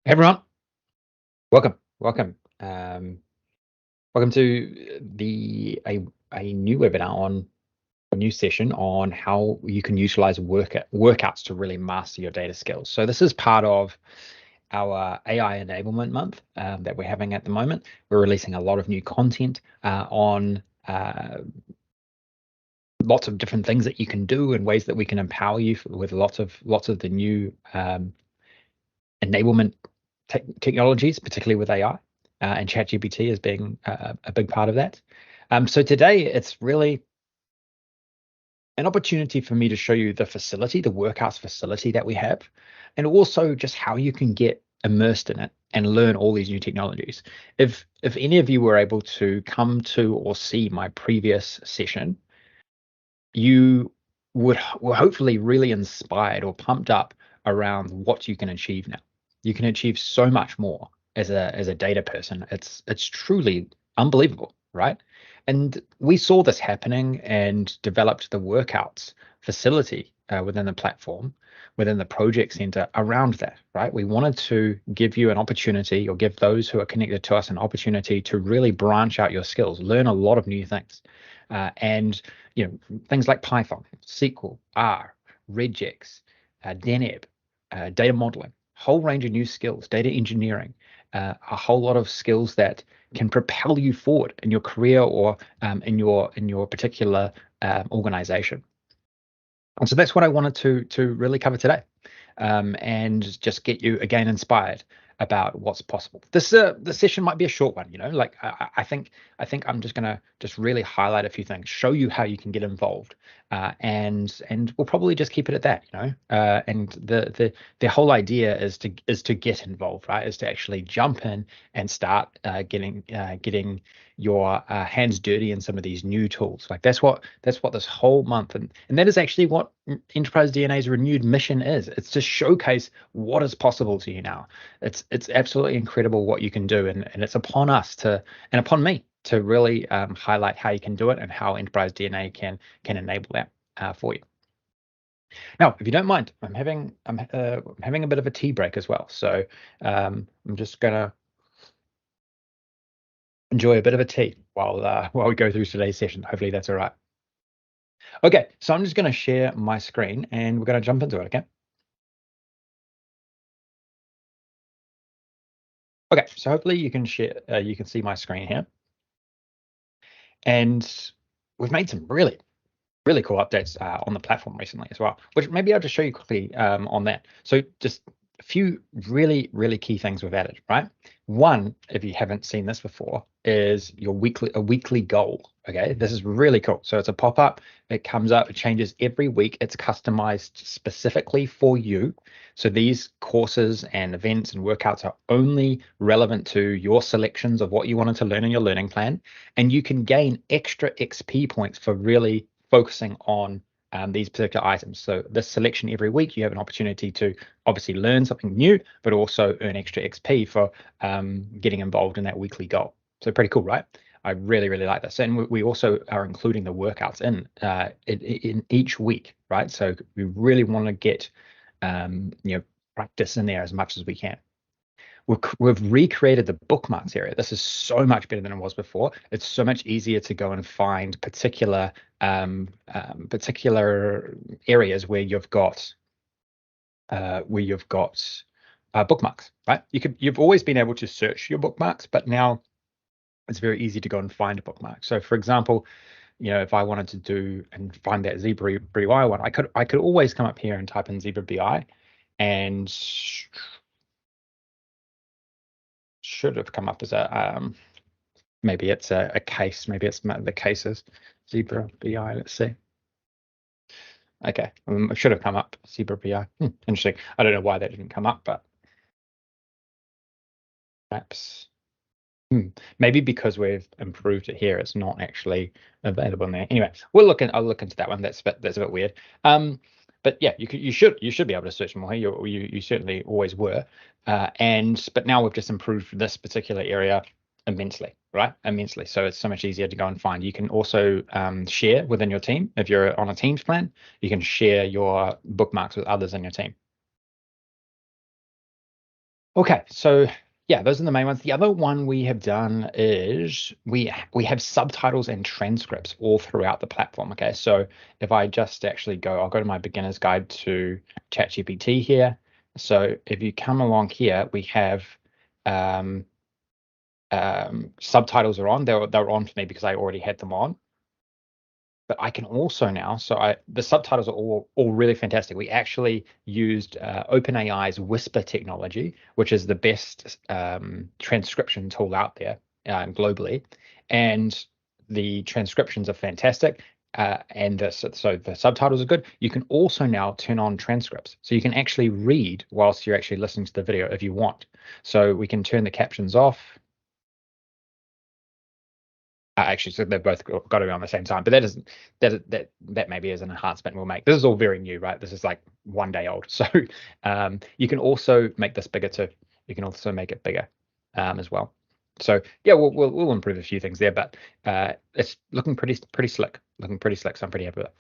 Hey everyone, welcome. Welcome to a new webinar on a new session on how you can utilize workouts to really master your data skills. So this is part of our AI enablement month that we're having at the moment. We're releasing a lot of new content on lots of different things that you can do and ways that we can empower you with lots of the new enablement technologies, particularly with AI, and ChatGPT as being a big part of that. So today it's really an opportunity for me to show you the facility, the workouts facility that we have, and also just how you can get immersed in it and learn all these new technologies. If any of you were able to come to or see my previous session, you were hopefully really inspired or pumped up around what you can achieve now. You can achieve so much more as a data person. It's truly unbelievable, right? And we saw this happening and developed the workouts facility within the platform, within the project center around that, right? We wanted to give you an opportunity, or give those who are connected to us an opportunity to really branch out your skills, learn a lot of new things, and things like Python, SQL, R, regex, deneb, data modeling, whole range of new skills, data engineering, a whole lot of skills that can propel you forward in your career or in your particular organization. And so that's what I wanted to really cover today, and just get you again inspired about what's possible. The session might be a short one, like I think I'm just gonna just really highlight a few things, show you how you can get involved, and we'll probably just keep it at that. And the whole idea is to get involved, right? Is to actually jump in and start getting your hands dirty in some of these new tools. Like that's what this whole month, and that is actually what Enterprise DNA's renewed mission is. It's to showcase what is possible to you now. It's absolutely incredible what you can do, and it's upon us to, and upon me to really highlight how you can do it and how Enterprise DNA can enable that for you. Now, if you don't mind, I'm having a bit of a tea break as well, so I'm just gonna enjoy a bit of a tea while we go through today's session. Hopefully that's all right. Okay, so I'm just going to share my screen and we're going to jump into it. Okay, so hopefully you can see my screen here, and we've made some really cool updates on the platform recently as well, which maybe I'll just show you quickly on that. So just a few really key things we've added, right? One, if you haven't seen this before, is a weekly goal. Okay, this is really cool. So it's a pop-up, it comes up, it changes every week, it's customized specifically for you. So these courses and events and workouts are only relevant to your selections of what you wanted to learn in your learning plan, and you can gain extra XP points for really focusing on these particular items. So this selection every week, you have an opportunity to obviously learn something new, but also earn extra XP for getting involved in that weekly goal. So pretty cool, right? I really like this, and we also are including the workouts in each week, right? So we really want to get practice in there as much as we can. We've recreated the bookmarks area. This is so much better than it was before. It's so much easier to go and find particular areas where you've got bookmarks, right? You've always been able to search your bookmarks, but now it's very easy to go and find a bookmark. So for example, if I wanted to do and find that Zebra BI one, I could always come up here and type in Zebra BI, and should have come up as a maybe it's a case, maybe it's the cases, Zebra BI. Let's see. Okay, it should have come up, Zebra BI. Interesting. I don't know why that didn't come up, but perhaps maybe because we've improved it here, it's not actually available in there. Anyway, I'll look into that one. That's a bit weird. But yeah, you should be able to search more. You certainly always were, but now we've just improved this particular area immensely, right? Immensely. So it's so much easier to go and find. You can also share within your team. If you're on a Teams plan, you can share your bookmarks with others in your team. Okay, so yeah, those are the main ones. The other one we have done is we have subtitles and transcripts all throughout the platform. Okay, so if I just actually I'll go to my beginner's guide to ChatGPT here. So if you come along here, we have um, subtitles are on. They're on for me because I already had them on. But I can also now, the subtitles are all really fantastic. We actually used OpenAI's Whisper technology, which is the best transcription tool out there globally, and the transcriptions are fantastic. So the subtitles are good. You can also now turn on transcripts, so you can actually read whilst you're actually listening to the video if you want. So we can turn the captions off. Actually, so they've both got to be on the same time, but that maybe is an enhancement we'll make. This is all very new, right? This is like 1 day old. So you can also make this bigger too. You can also make it bigger as well. So yeah, we'll improve a few things there, but it's looking pretty slick. Looking pretty slick. So I'm pretty happy with it.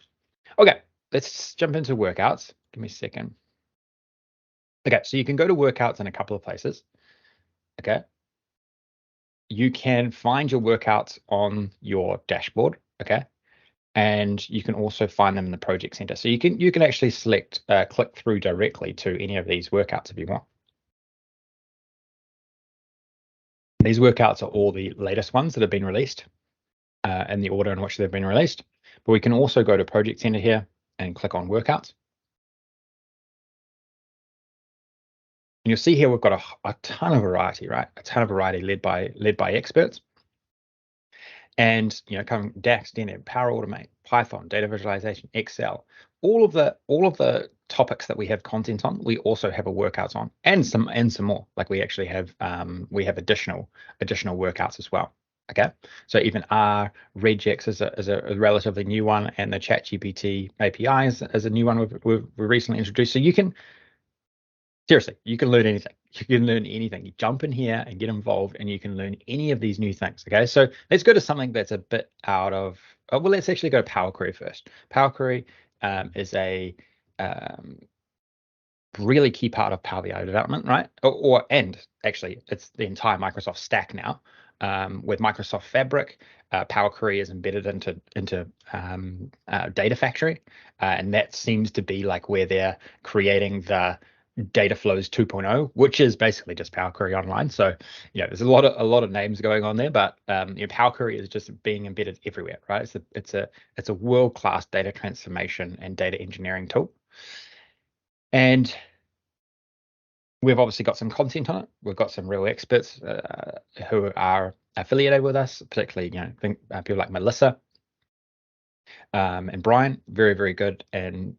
Okay, let's jump into workouts. Give me a second. Okay, so you can go to workouts in a couple of places. Okay, you can find your workouts on your dashboard. Okay, and you can also find them in the project center. So you can actually select click through directly to any of these workouts if you want. These workouts are all the latest ones that have been released in the order in which they've been released. But we can also go to project center here and click on workouts. And you'll see here we've got a ton of variety, right? A ton of variety led by experts. And coming DAX, DNet, Power Automate, Python, data visualization, Excel, all of the topics that we have content on, we also have a workouts on, and some more. Like we actually have additional workouts as well. Okay, so even R regex is a relatively new one, and the ChatGPT API is a new one we've recently introduced. So you can seriously, you can learn anything. You can learn anything. You jump in here and get involved, and you can learn any of these new things. Okay, so let's go to something that's a bit out of. Well, let's actually go to Power Query first. Power Query is a um, really key part of Power BI development, right? And actually, it's the entire Microsoft stack now. With Microsoft Fabric, Power Query is embedded into Data Factory, and that seems to be like where they're creating the data flows 2.0, which is basically just Power Query online. So there's a lot of names going on there, but Power Query is just being embedded everywhere, right? It's a world-class data transformation and data engineering tool. And we've obviously got some content on it. We've got some real experts who are affiliated with us, particularly think people like Melissa and Brian, very, very good and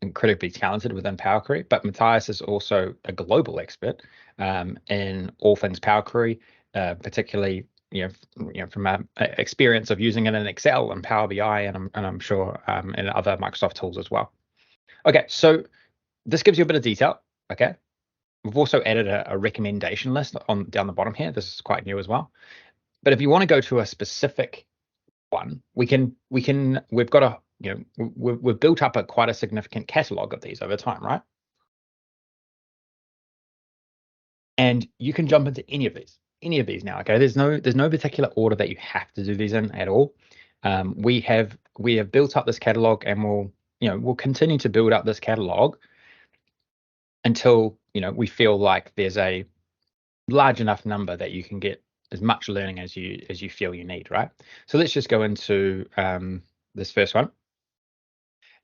incredibly talented within Power Query. But Matthias is also a global expert in all things Power Query, particularly from my experience of using it in Excel and Power BI, and I'm sure in other Microsoft tools as well. Okay, so this gives you a bit of detail. Okay, we've also added a recommendation list on down the bottom here. This is quite new as well. But if you want to go to a specific one, we've got we've built up quite a significant catalog of these over time, right? And you can jump into any of these now. Okay, there's no particular order that you have to do these in at all. We have built up this catalog, and we'll continue to build up this catalog until we feel like there's a large enough number that you can get as much learning as you feel you need, right? So let's just go into this first one.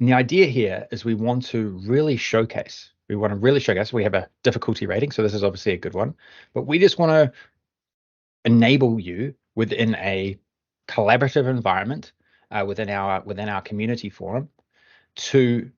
And the idea here is we want to really showcase. We have a difficulty rating, so this is obviously a good one, but we just want to enable you within a collaborative environment within our community forum to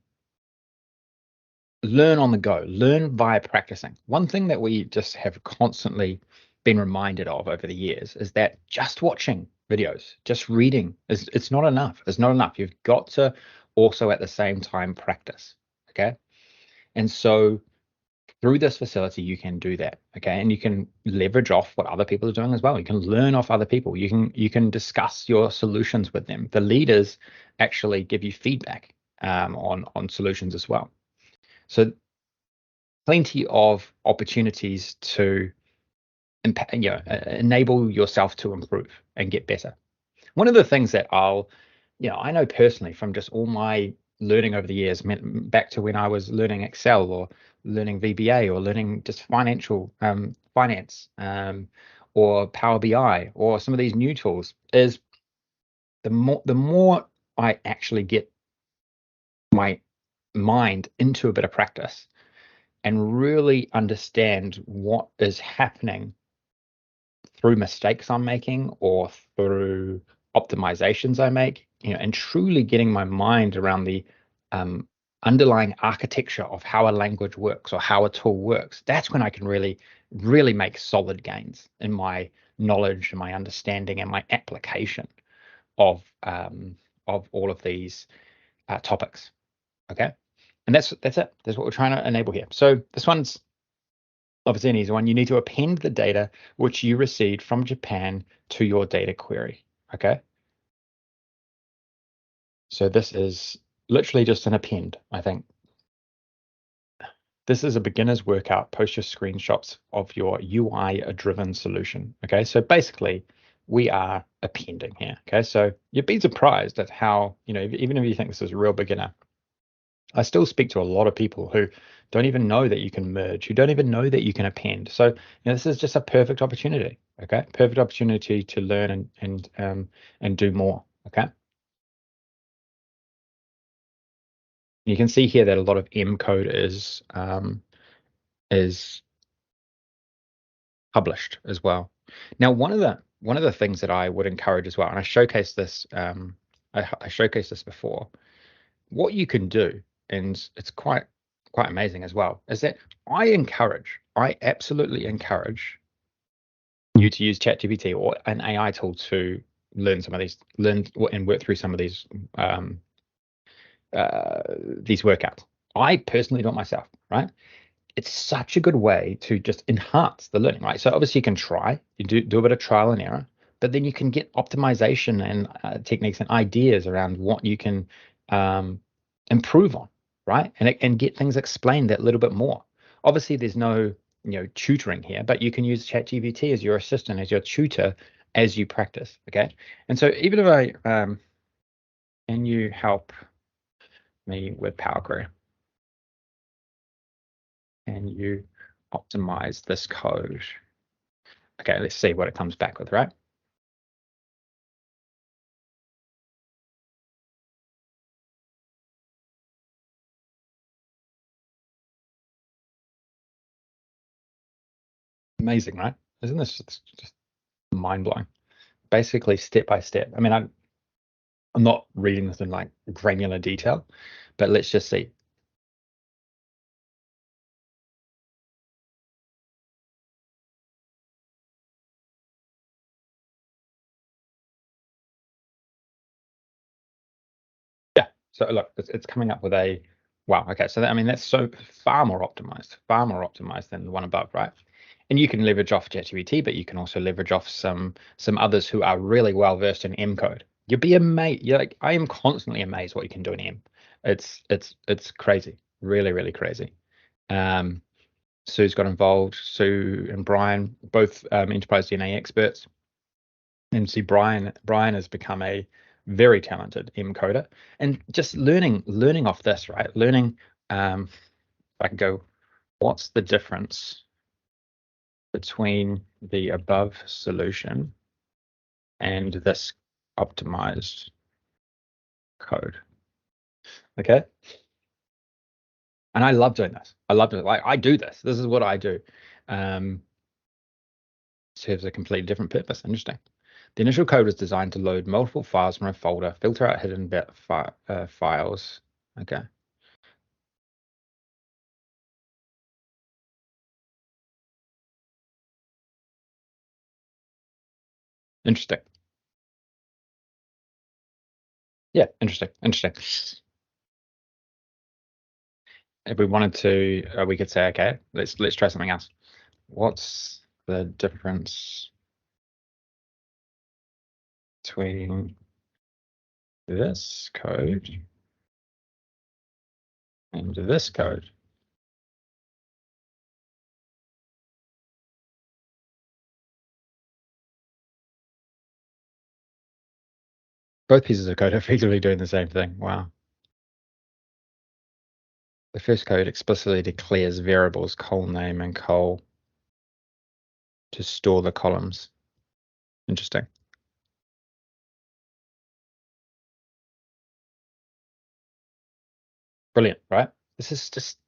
learn on the go, learn via practicing. One thing that we just have constantly been reminded of over the years is that just watching videos, just reading it's not enough. It's not enough. You've got to also at the same time practice. Okay. And so through this facility, you can do that. Okay. And you can leverage off what other people are doing as well. You can learn off other people. You can discuss your solutions with them. The leaders actually give you feedback on solutions as well. So plenty of opportunities to enable yourself to improve and get better. One of the things that I know personally from just all my learning over the years, back to when I was learning Excel or learning VBA or learning just finance, or Power BI or some of these new tools, is the more I actually get my mind into a bit of practice and really understand what is happening through mistakes I'm making or through optimizations I make, and truly getting my mind around the um, underlying architecture of how a language works or how a tool works. That's when I can really, really make solid gains in my knowledge and my understanding and my application of all of these topics. Okay, and that's it. That's what we're trying to enable here. So this one's obviously an easy one. You need to append the data which you received from Japan to your data query. Okay. So this is literally just an append, I think. This is a beginner's workout. Post your screenshots of your UI-driven solution. Okay. So basically, we are appending here. Okay. So you'd be surprised at how, even if you think this is a real beginner, I still speak to a lot of people who don't even know that you can merge, who don't even know that you can append. So, this is just a perfect opportunity. Okay, perfect opportunity to learn and do more. Okay, you can see here that a lot of M code is published as well. Now, one of the things that I would encourage as well, and I showcased this, I showcased this before. What you can do, and it's quite amazing as well, is that I absolutely encourage you to use ChatGPT or an AI tool to learn and work through some of these workouts. I personally do it myself, right? It's such a good way to just enhance the learning, right? So obviously you can do a bit of trial and error, but then you can get optimization and techniques and ideas around what you can um, improve on, right? And get things explained that little bit more. Obviously, there's no tutoring here, but you can use ChatGPT as your assistant, as your tutor, as you practice. Okay, and so even if can you help me with Power Query? Can you optimize this code? Okay, let's see what it comes back with, right? Amazing, right? Isn't this just mind blowing? Basically, step by step. I mean, I'm not reading this in like granular detail, but let's just see. Yeah. So look, it's coming up with a wow. Okay. So I mean, that's so far more optimized than the one above, right? And you can leverage off ChatGPT, but you can also leverage off some others who are really well versed in M code. You'd be amazed. You're like, I am constantly amazed what you can do in M. It's crazy, really, really crazy. Um, Sue's got involved. Sue and Brian, both enterprise DNA experts. And see, Brian has become a very talented M coder, and just learning off this, right? Learning. If I can go, what's the difference between the above solution and this optimized code? Okay, and I love doing this. I love it. Like I do this. This is what I do. Um, Serves a completely different purpose. Interesting. The initial code was designed to load multiple files from a folder, filter out hidden files. Okay, interesting. Yeah, interesting. If we wanted to, we could say, okay, let's try something else. What's the difference between this code and this code? Both pieces of code are effectively doing the same thing. Wow. The first code explicitly declares variables col name and col to store the columns. Interesting. Brilliant, right? This is just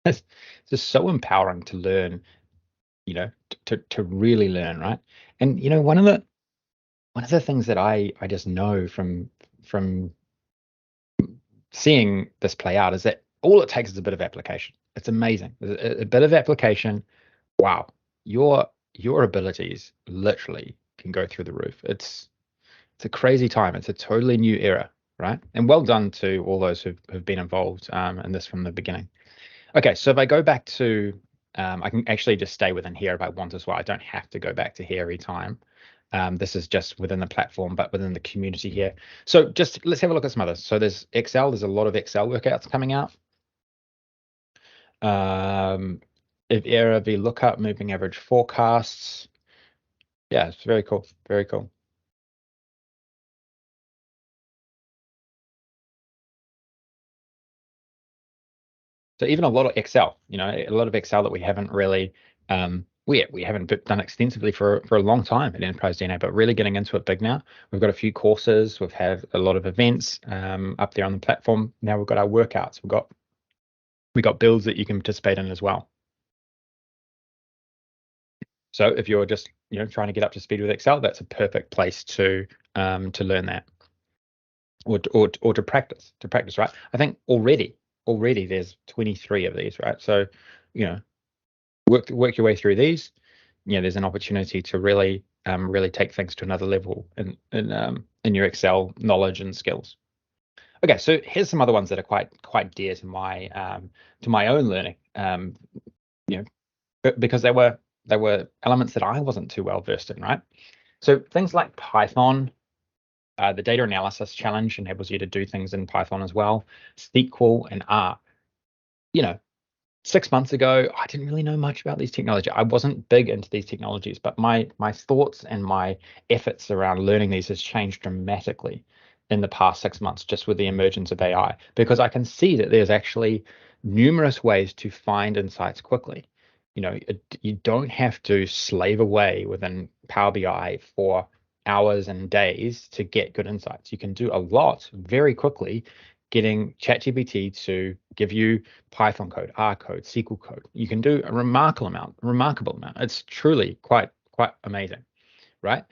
it's just so empowering to learn, to really learn, right? And one of the things that I just know from seeing this play out is that all it takes is a bit of application. It's amazing. A bit of application. Wow, your abilities literally can go through the roof. It's a crazy time. It's a totally new era, right? And well done to all those who've been involved in this from the beginning. Okay, so if I go back to, I can actually just stay within here if I want as well. I don't have to go back to here every time. This is just within the platform, but within the community here. So just let's have a look at some others. So there's Excel. There's a lot of Excel workouts coming out. Um, if error VLOOKUP, moving average forecasts. Yeah, it's very cool. Very cool. So even a lot of Excel, a lot of Excel that we haven't really, we haven't done extensively for a long time at Enterprise DNA, but really getting into it big now. We've got a few courses, we've had a lot of events up there on the platform. Now we've got our workouts, we got builds that you can participate in as well. So if you're just trying to get up to speed with Excel, that's a perfect place to learn that or to practice, right? I think already there's 23 of these, right? So you know work your way through these. There's an opportunity to really take things to another level in your Excel knowledge and skills. Okay, so here's some other ones that are quite dear to my own learning. You know, because they were elements that I wasn't too well versed in, right? So things like Python, the data analysis challenge enables you to do things in Python as well. SQL and R. You know, 6 months ago, I didn't really know much about these technologies. I wasn't big into these technologies, but my thoughts and my efforts around learning these has changed dramatically in the past 6 months, just with the emergence of AI, because I can see that there's actually numerous ways to find insights quickly. You don't have to slave away within Power BI for hours and days to get good insights. You can do a lot very quickly getting ChatGPT to give you Python code, R code, SQL code. You can do a remarkable amount. It's truly quite amazing, right?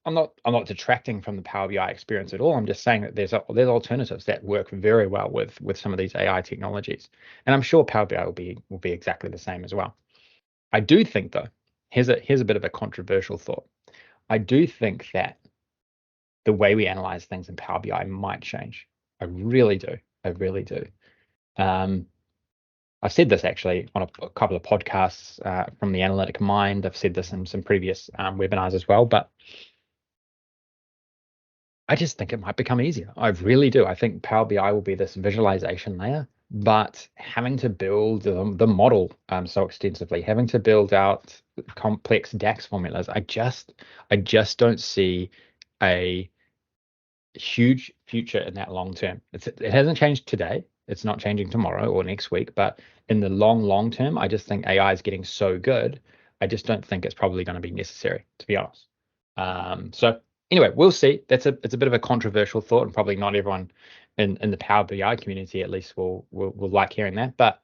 I'm not detracting from the Power BI experience at all. I'm just saying that there's alternatives that work very well with some of these AI technologies, and I'm sure Power BI will be exactly the same as well. I do think though, here's a bit of a controversial thought. I do think that the way we analyze things in Power BI might change. I really do. I really do. Um, I've said this actually on a couple of podcasts from the Analytic Mind. I've said this in some previous webinars as well, but I just think it might become easier. I really do. I think Power BI will be this visualization layer, but having to build the model so extensively, having to build out complex DAX formulas, I just don't see a huge future in that long term. It hasn't changed today. It's not changing tomorrow or next week, but in the long term, I just think AI is getting so good. I just don't think it's probably going to be necessary, to be honest. So anyway, we'll see. It's a bit of a controversial thought, and probably not everyone in the Power BI community at least will like hearing that. But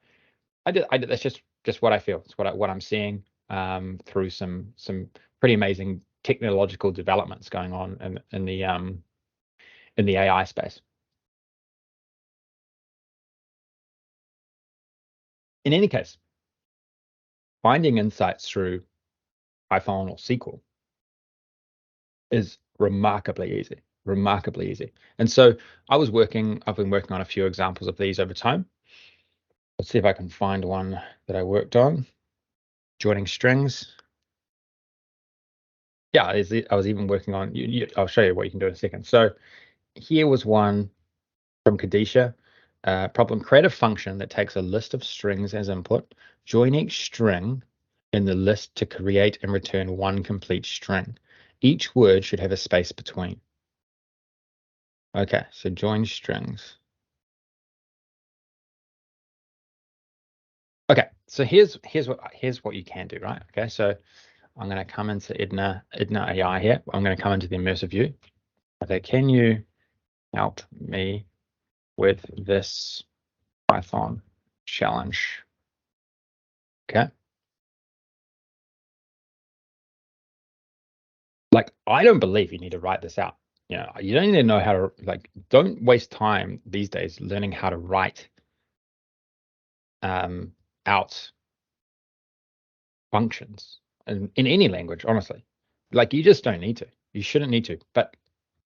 I did. That's just what I feel. It's what I'm seeing through some pretty amazing technological developments going on in the AI space. In any case, finding insights through Python or SQL is remarkably easy, remarkably easy. And so I've been working on a few examples of these over time. Let's see if I can find one that I worked on. Joining strings. Yeah, I was even working on, I'll show you what you can do in a second. So here was one from Kadisha. Problem: create a function that takes a list of strings as input. Join each string in the list to create and return one complete string. Each word should have a space between. Okay, so join strings. Okay, so here's what you can do, right? Okay, so I'm going to come into Edna AI here. I'm going to come into the immersive view. Okay, can you help me with this Python challenge? Okay. Like, I don't believe you need to write this out. You know, you don't need to know how to, like, don't waste time these days learning how to write out functions in any language, honestly. Like, you just don't need to. You shouldn't need to. But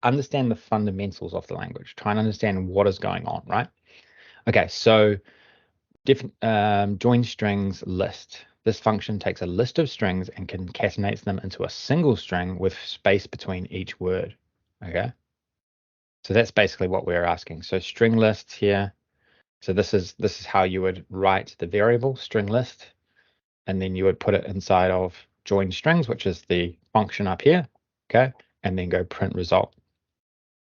understand the fundamentals of the language. Try and understand what is going on, right? Okay, so different join strings list. This function takes a list of strings and concatenates them into a single string with space between each word. Okay, so that's basically what we're asking. So string list here. So this is how you would write the variable string list, and then you would put it inside of join strings, which is the function up here. Okay, and then go print result.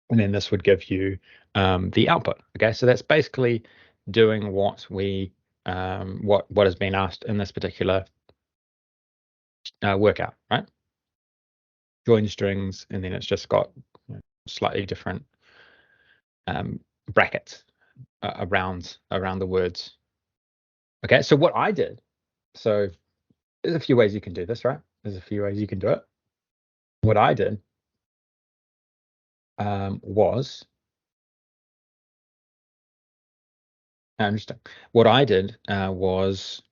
And then this would give you the output. Okay, so that's basically doing what we what has been asked in this particular workout, right? Join strings, and then it's just got slightly different brackets around the words. Okay, so what I did, so there's a few ways you can do this, right? There's a few ways you can do it. What I did was interesting. What I did was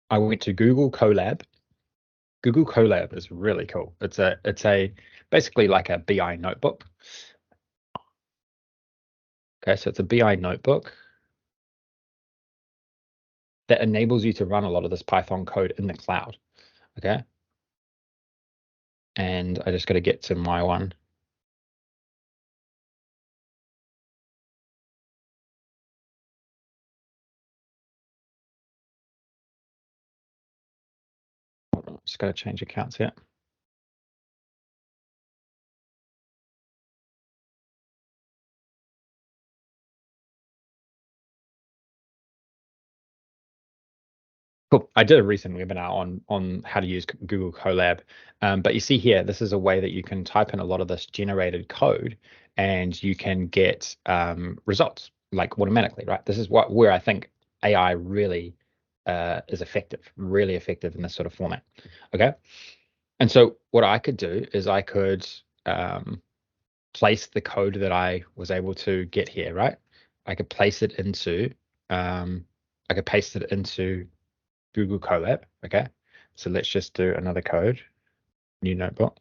I went to Google Colab. Google Colab is really cool. It's a basically like a BI notebook. Okay, so it's a BI notebook that enables you to run a lot of this Python code in the cloud. Okay, and I just got to get to my one. Just got to change accounts here. Cool. I did a recent webinar on how to use Google Colab, but you see here, this is a way that you can type in a lot of this generated code, and you can get results like automatically, right? This is where I think AI really is effective, really effective in this sort of format. Okay, and so what I could do is I could place the code that I was able to get here, right? I could place it into I could paste it into Google Colab. Okay, so let's just do another code, new notebook.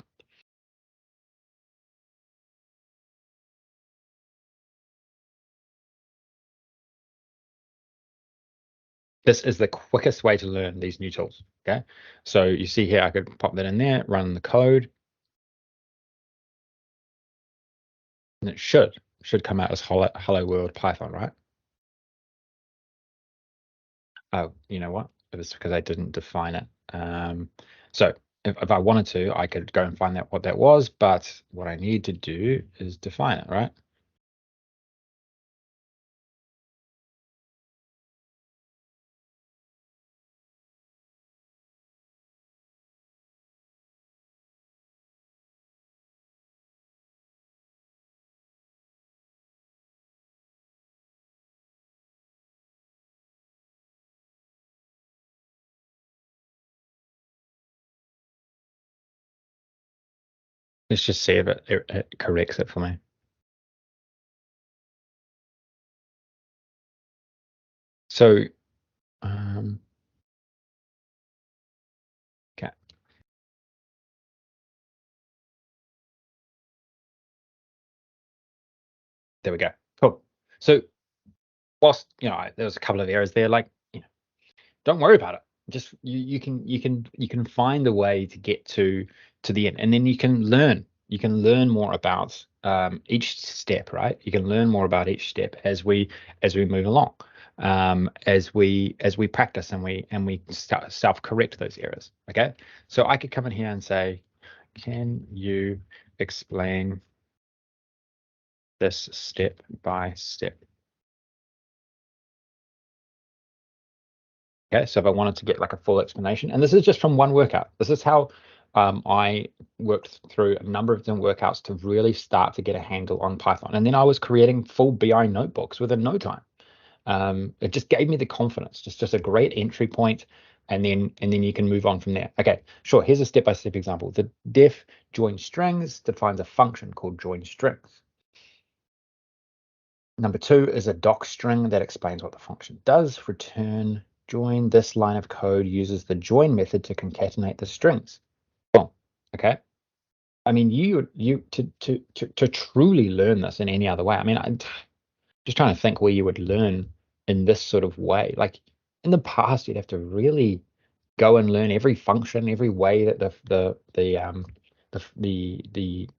This is the quickest way to learn these new tools. Okay, so you see here, I could pop that in there, run the code, and it should come out as hello world Python, right? Oh, you know what? It was because I didn't define it. So if I wanted to, I could go and find out what that was, but what I need to do is define it, right? Let's just see if it corrects it for me. So, um, okay, there we go. Cool. So whilst there was a couple of errors there, like don't worry about it. Just you can find a way to get to the end, and then you can learn more about each step, right? You can learn more about each step as we move along, as we practice and we self correct those errors. Okay, so I could come in here and say, can you explain this step by step. Okay, so if I wanted to get like a full explanation, and this is just from one workout. This is how I worked through a number of different workouts to really start to get a handle on Python. And then I was creating full BI notebooks within no time. It just gave me the confidence, just a great entry point, and then you can move on from there. Okay, sure. Here's a step-by-step example. The def join strings defines a function called join strings. Number two is a doc string that explains what the function does. Return join. This line of code uses the join method to concatenate the strings. Boom. Okay. I mean, you to truly learn this in any other way. I mean, I'm just trying to think where you would learn in this sort of way. Like in the past, you'd have to really go and learn every function, every way that the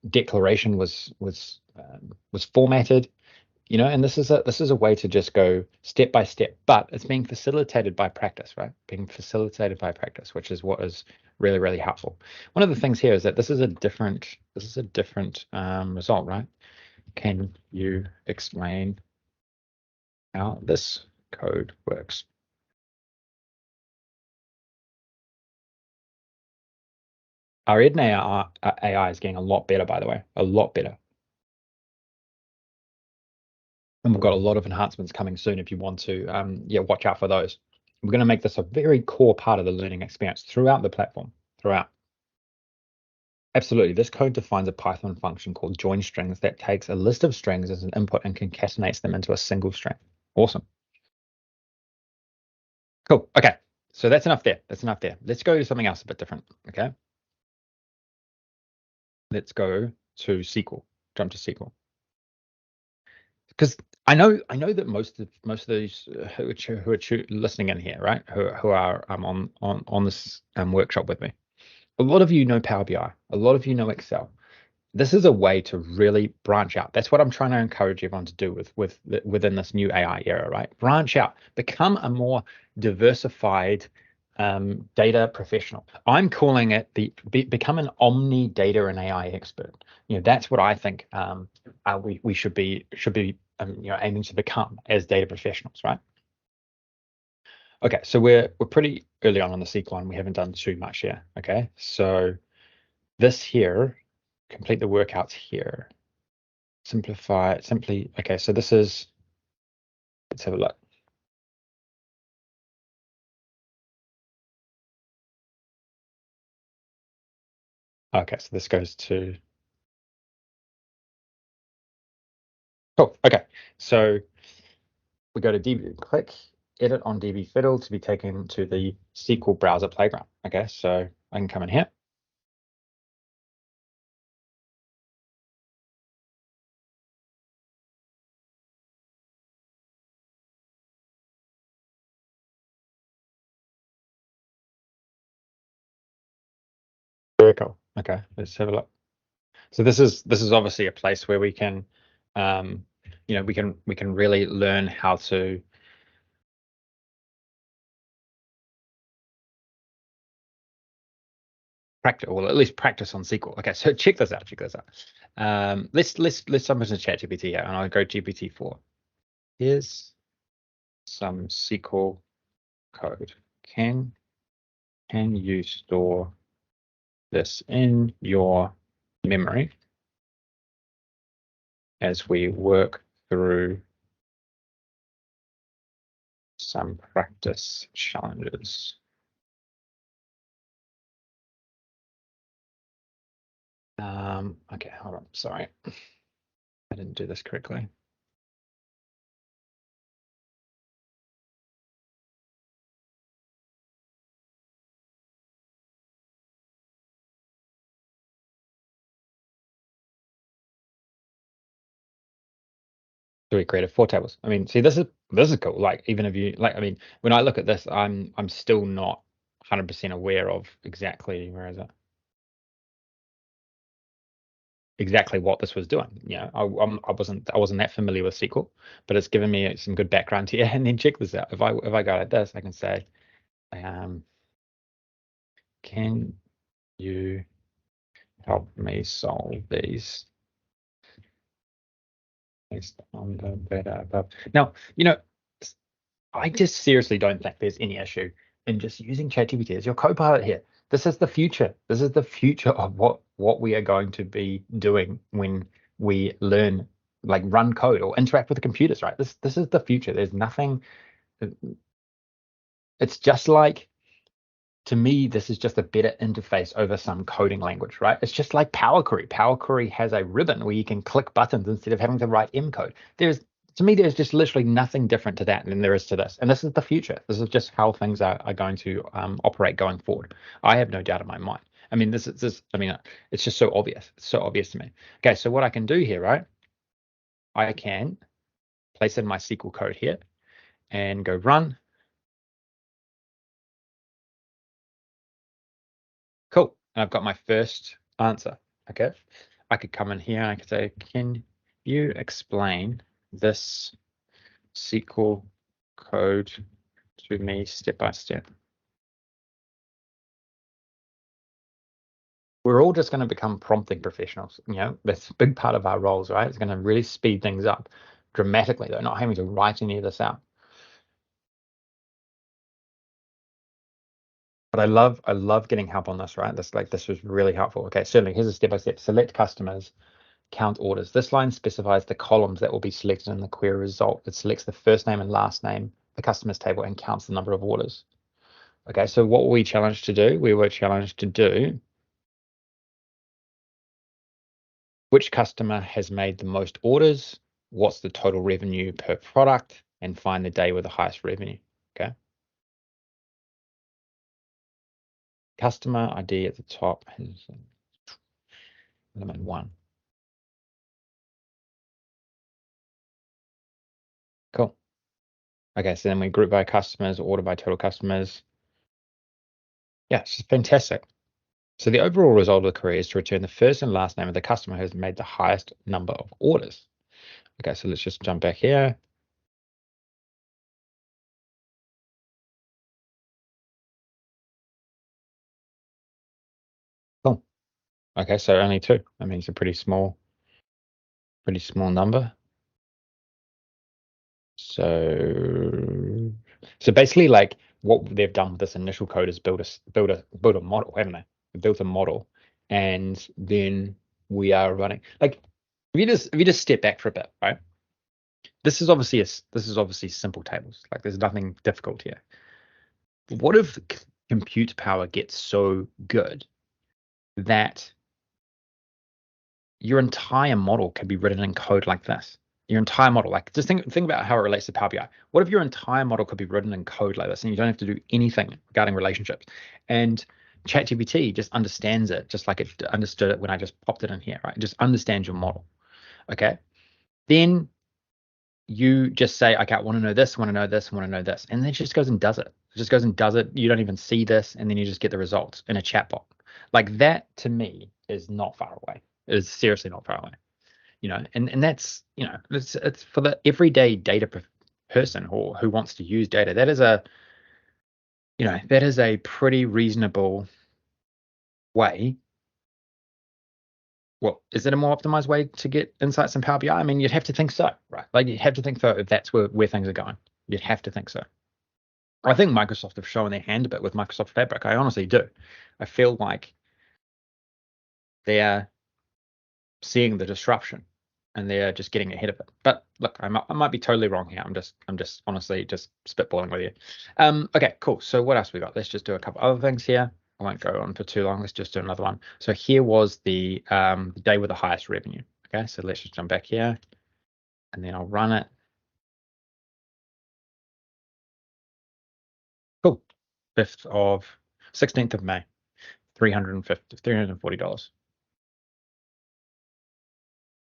declaration was formatted, and this is a way to just go step by step, but it's being facilitated by practice, right? Being facilitated by practice, which is what is really, really helpful. One of the things here is that this is a different result, right? Can you explain how this code works? Our Ed AI is getting a lot better, by the way, a lot better. And we've got a lot of enhancements coming soon if you want to, watch out for those. We're going to make this a very core part of the learning experience throughout the platform, throughout. Absolutely. This code defines a Python function called join strings that takes a list of strings as an input and concatenates them into a single string. Awesome. Cool. Okay. So that's enough there. That's enough there. Let's go to something else a bit different. Okay. Let's go to SQL. Jump to SQL. Because I know that most of those who are listening in here, right, who are on this workshop with me, a lot of you know Power BI, a lot of you know Excel. This is a way to really branch out. That's what I'm trying to encourage everyone to do within this new AI era, right? Branch out, become a more diversified data professional. I'm calling it become an omni data and AI expert. That's what I think we should be aiming to become as data professionals, right? Okay, so we're pretty early on the SQL and we haven't done too much here. Okay, so this here, complete the workouts here. Simplify, simply, okay, so this is, let's have a look. Okay, so this goes to, cool, okay. So we go to DB, click edit on DB Fiddle to be taken to the SQL browser playground. Okay, so I can come in here. Very cool. Okay, let's have a look. So this is obviously a place where we can, we can really learn how to practice, or at least practice on SQL. Okay, so check this out. Check this out. Let's jump into ChatGPT here, and I'll go GPT-4. Here's some SQL code. Can you store this in your memory as we work through some practice challenges? Okay, hold on. Sorry, I didn't do this correctly. So we created 4 tables. I mean, see, this is cool. Like, even if you like, I mean, when I look at this, I'm still not 100% aware of exactly, where is it? Exactly what this was doing. I wasn't that familiar with SQL, but it's given me some good background here. And then check this out. If I go like this, I can say, um, can you help me solve these Based on the data above. Now, I just seriously don't think there's any issue in just using ChatGPT as your co-pilot here. This is the future. This is the future of what we are going to be doing when we learn, like run code or interact with the computers, right? This is the future. There's nothing. It's just like, to me, this is just a better interface over some coding language, right? It's just like Power Query. Power Query has a ribbon where you can click buttons instead of having to write M code. To me, there's just literally nothing different to that than there is to this. And this is the future. This is just how things are going to operate going forward. I have no doubt in my mind. I mean, it's just so obvious. It's so obvious to me. Okay, so what I can do here, right? I can place in my SQL code here and go run. Cool. And I've got my first answer. Okay. I could come in here and I could say, can you explain this SQL code to me step by step? We're all just going to become prompting professionals. That's a big part of our roles, right? It's going to really speed things up dramatically. They're not having to write any of this out. But I love getting help on this, right? This was really helpful. Okay, certainly here's a step by step. Select customers, count orders. This line specifies the columns that will be selected in the query result. It selects the first name and last name, the customers table, and counts the number of orders. Okay, so what were we challenged to do? We were challenged to do which customer has made the most orders, what's the total revenue per product, and find the day with the highest revenue. Okay. Customer ID at the top is limit 1. Cool. Okay, so then we group by customers, order by total customers. Yeah, it's fantastic. So the overall result of the query is to return the first and last name of the customer who has made the highest number of orders. Okay, so let's just jump back here. Cool. Okay, so only 2. I mean, it's a pretty small number. So basically, like what they've done with this initial code is build a model, haven't they? They built a model, and then we are running. Like, if you just step back for a bit, right? This is obviously simple tables. Like, there's nothing difficult here. But what if compute power gets so good that your entire model can be written in code like this? Your entire model, like, just think about how it relates to Power BI. What if your entire model could be written in code like this, and you don't have to do anything regarding relationships? And ChatGPT just understands it, just like it understood it when I just popped it in here, right? It just understands your model. Okay. Then you just say, okay, I want to know this, want to know this, want to know this, and then it just goes and does it. It just goes and does it. You don't even see this, and then you just get the results in a chatbot. Like, that to me is not far away. It is seriously not far away. And that's, it's for the everyday data person or who wants to use data. That is a pretty reasonable way. Well, is it a more optimized way to get insights in Power BI? I mean, you'd have to think so, right? Like, you'd have to think so if that's where things are going. You'd have to think so. I think Microsoft have shown their hand a bit with Microsoft Fabric. I honestly do. I feel like they're seeing the disruption and they're just getting ahead of it. But look, I might be totally wrong here. I'm just honestly just spitballing with you. Okay, cool. So what else we got? Let's just do a couple other things here. I won't go on for too long. Let's just do another one. So here was the day with the highest revenue. Okay, so let's just jump back here, and then I'll run it. Cool. 16th of May, $340.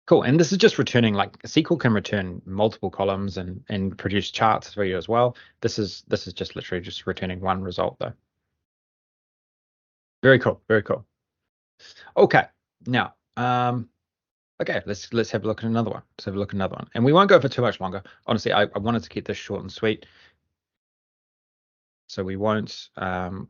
Cool. And this is just returning, like, SQL can return multiple columns and produce charts for you as well. This is just literally just returning one result though. Very cool. Very cool. Okay. Now, okay, let's have a look at another one. Let's have a look at another one. And we won't go for too much longer. Honestly, I wanted to keep this short and sweet. So we won't go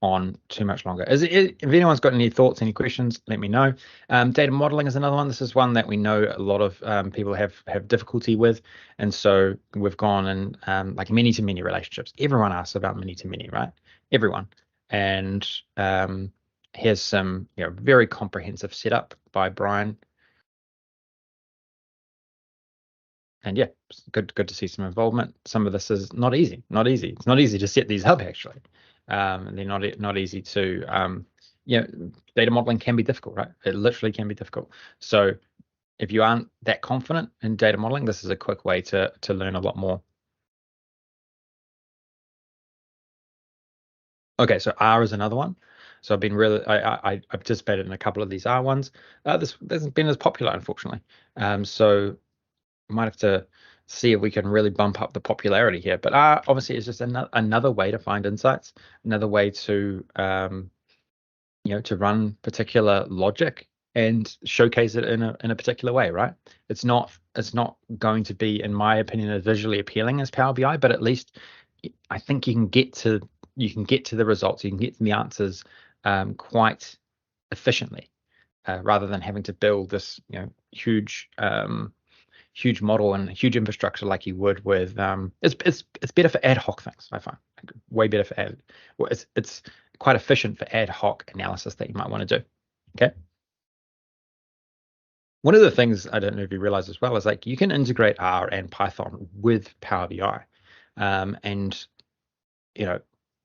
on too much longer. If anyone's got any thoughts, any questions, let me know. Data modeling is another one. This is one that we know a lot of people have difficulty with, and so we've gone and like many-to-many relationships. Everyone asks about many-to-many, right? Everyone. And here's some very comprehensive setup by Brian. And yeah, it's good to see some involvement. Some of this is not easy. It's not easy to set these up actually. And they're not easy to data modeling can be difficult, right? It literally can be difficult. So if you aren't that confident in data modeling, this is a quick way to learn a lot more. Okay, so R is another one. So I've been really I participated in a couple of these R ones. This hasn't been as popular, unfortunately. So might have to see if we can really bump up the popularity here. But obviously, it's just another way to find insights, another way to to run particular logic and showcase it in a particular way, right? It's not going to be, in my opinion, as visually appealing as Power BI, but at least I think you can get to the results, you can get to the answers quite efficiently, rather than having to build this huge model and huge infrastructure like you would with it's better for ad hoc things. I find like, way better for it's quite efficient for ad hoc analysis that you might want to do. Okay. One of the things I don't know if you realize as well is like you can integrate R and Python with Power BI, and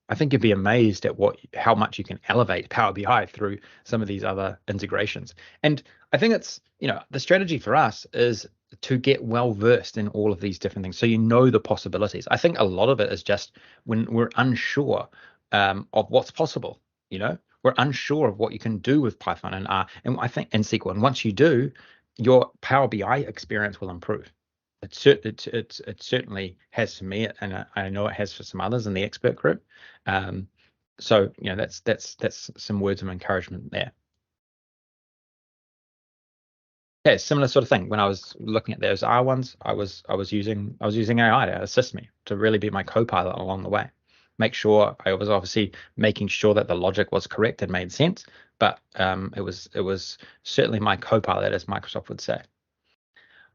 I think you'd be amazed at how much you can elevate Power BI through some of these other integrations. And I think it's, the strategy for us is to get well versed in all of these different things. So the possibilities. I think a lot of it is just when we're unsure of what's possible, we're unsure of what you can do with Python and R. And I think in SQL. And once you do, your Power BI experience will improve. It certainly has for me, and I know it has for some others in the expert group. So that's some words of encouragement there. Yeah, similar sort of thing. When I was looking at those R ones, I was using AI to assist me, to really be my co-pilot along the way. Make sure I was obviously making sure that the logic was correct and made sense, but it was certainly my co-pilot, as Microsoft would say.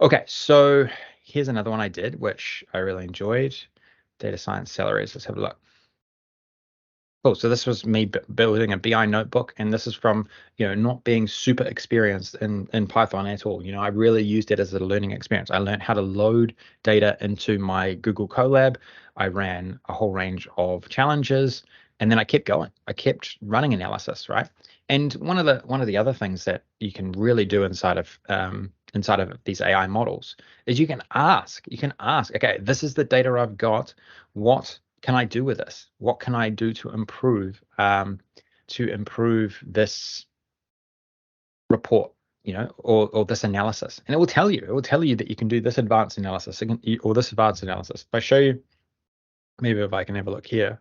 Okay, so here's another one I did, which I really enjoyed. Data science salaries. Let's have a look. Cool. So this was me building a BI notebook, and this is from not being super experienced in Python at all. I really used it as a learning experience. I learned how to load data into my Google Colab. I ran a whole range of challenges, and then I kept going. I kept running analysis, right? And one of the other things that you can really do inside of these AI models is you can ask, okay, this is the data I've got. What can I do with this? What can I do to improve this report, or this analysis? And it will tell you that you can do this advanced analysis or this advanced analysis. If I show you, maybe if I can have a look here,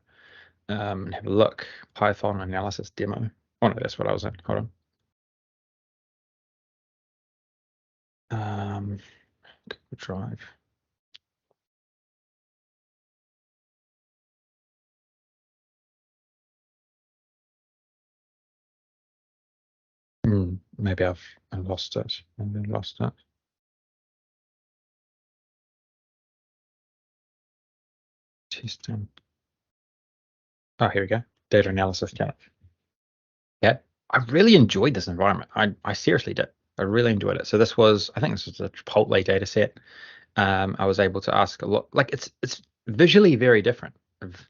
and have a look, Python analysis demo. Oh no, that's what I was in. Hold on. Google Drive. Maybe I've lost it. Maybe I lost it. Testing. Oh, here we go. Data analysis challenge. Yeah, I really enjoyed this environment. I seriously did. I really enjoyed it. So this was, I think this was a Chipotle data set. I was able to ask a lot. Like it's visually very different.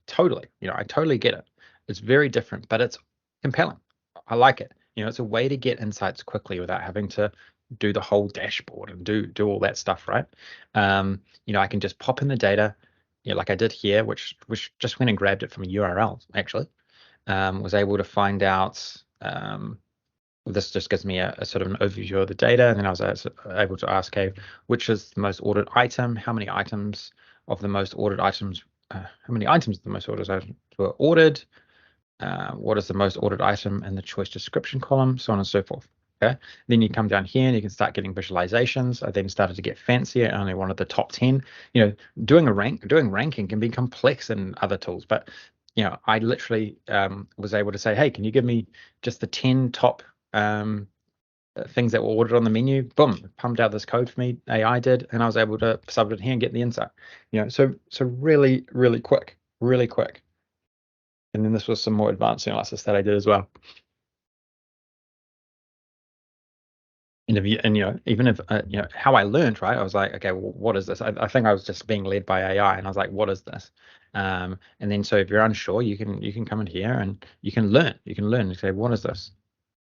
Totally. I totally get it. It's very different, but it's compelling. I like it. It's a way to get insights quickly without having to do the whole dashboard and do all that stuff, right? I can just pop in the data, like I did here, which just went and grabbed it from a URL actually. Was able to find out. This just gives me a sort of an overview of the data, and then I was able to ask, okay, which is the most ordered item? How many items of the most ordered items? How many items of the most ordered items were ordered? What is the most ordered item in the choice description column? So on and so forth. Okay. Then you come down here and you can start getting visualizations. I then started to get fancier. I only wanted the top 10. Doing ranking can be complex in other tools, but I literally was able to say, hey, can you give me just the 10 top things that were ordered on the menu? Boom, pumped out this code for me. AI did, and I was able to sub it here and get the insight. So really, really quick, really quick. And then this was some more advanced analysis that I did as well. And if you, and even if how I learned, right? I was like, okay, well, what is this? I think I was just being led by AI, and I was like, what is this? And then so if you're unsure, you can come in here and you can learn. You can learn and say, what is this?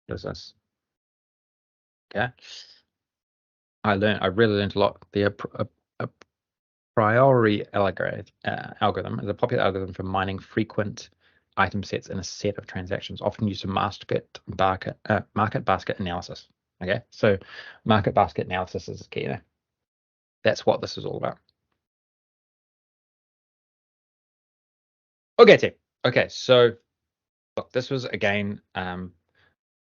What is this? Okay. I really learned a lot. A priori algorithm is a popular algorithm for mining frequent item sets in a set of transactions, often used for market basket analysis. Okay, so market basket analysis is key there. That's what this is all about. Okay, team. Okay, so look, this was again,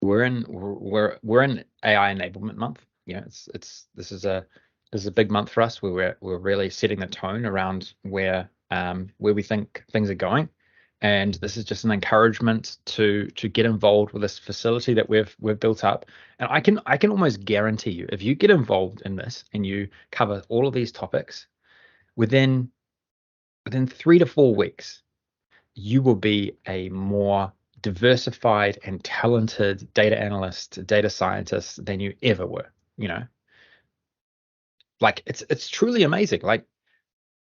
we're in AI enablement month. This is a big month for us where we're really setting the tone around where we think things are going, and this is just an encouragement to get involved with this facility that we've built up. And I can almost guarantee you, if you get involved in this and you cover all of these topics within 3 to 4 weeks, you will be a more diversified and talented data analyst, data scientist than you ever were. You know, like it's truly amazing. Like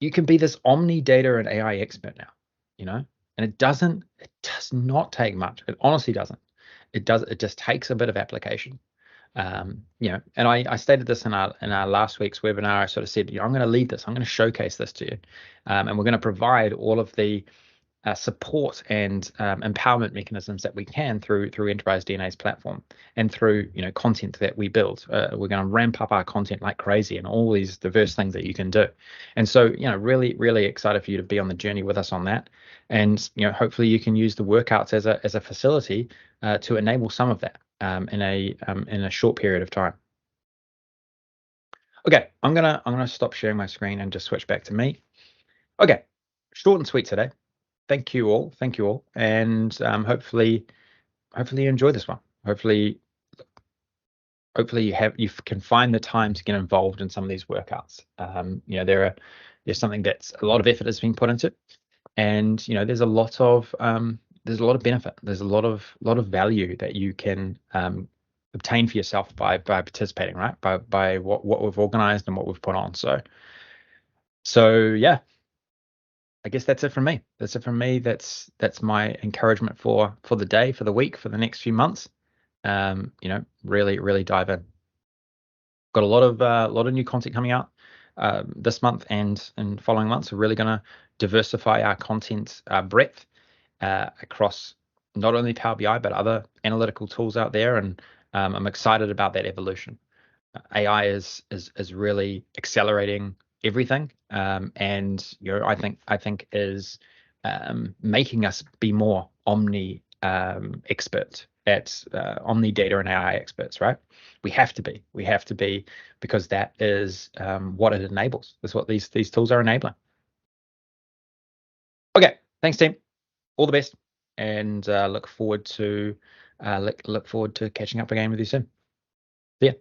you can be this omni data and AI expert now. You know, and it does not take much. It honestly doesn't. It just takes a bit of application. And I stated this in our last week's webinar. I sort of said, I'm going to lead this. I'm going to showcase this to you, and we're going to provide all of the support and empowerment mechanisms that we can through Enterprise DNA's platform and through content that we build. We're going to ramp up our content like crazy and all these diverse things that you can do. And so really really excited for you to be on the journey with us on that. And hopefully you can use the workouts as a facility to enable some of that in a short period of time. Okay, I'm gonna stop sharing my screen and just switch back to me. Okay, short and sweet today. Thank you all. Thank you all. And hopefully you enjoy this one. Hopefully you can find the time to get involved in some of these workouts. There's something that's a lot of effort has been put into, and there's a lot of benefit. There's a lot of value that you can obtain for yourself by participating, right? By what we've organized and what we've put on. So yeah, I guess that's it from me. That's it from me. That's my encouragement for the day, for the week, for the next few months. Really, really dive in. Got a lot of new content coming out this month and following months. We're really going to diversify our content breadth across not only Power BI but other analytical tools out there, and I'm excited about that evolution. AI is really accelerating everything, and I think is making us be more omni expert at omni data and AI experts, right? We have to be because that is what it enables. That's what these tools are enabling. Okay, thanks team. All the best, and look forward to catching up again with you soon. See ya.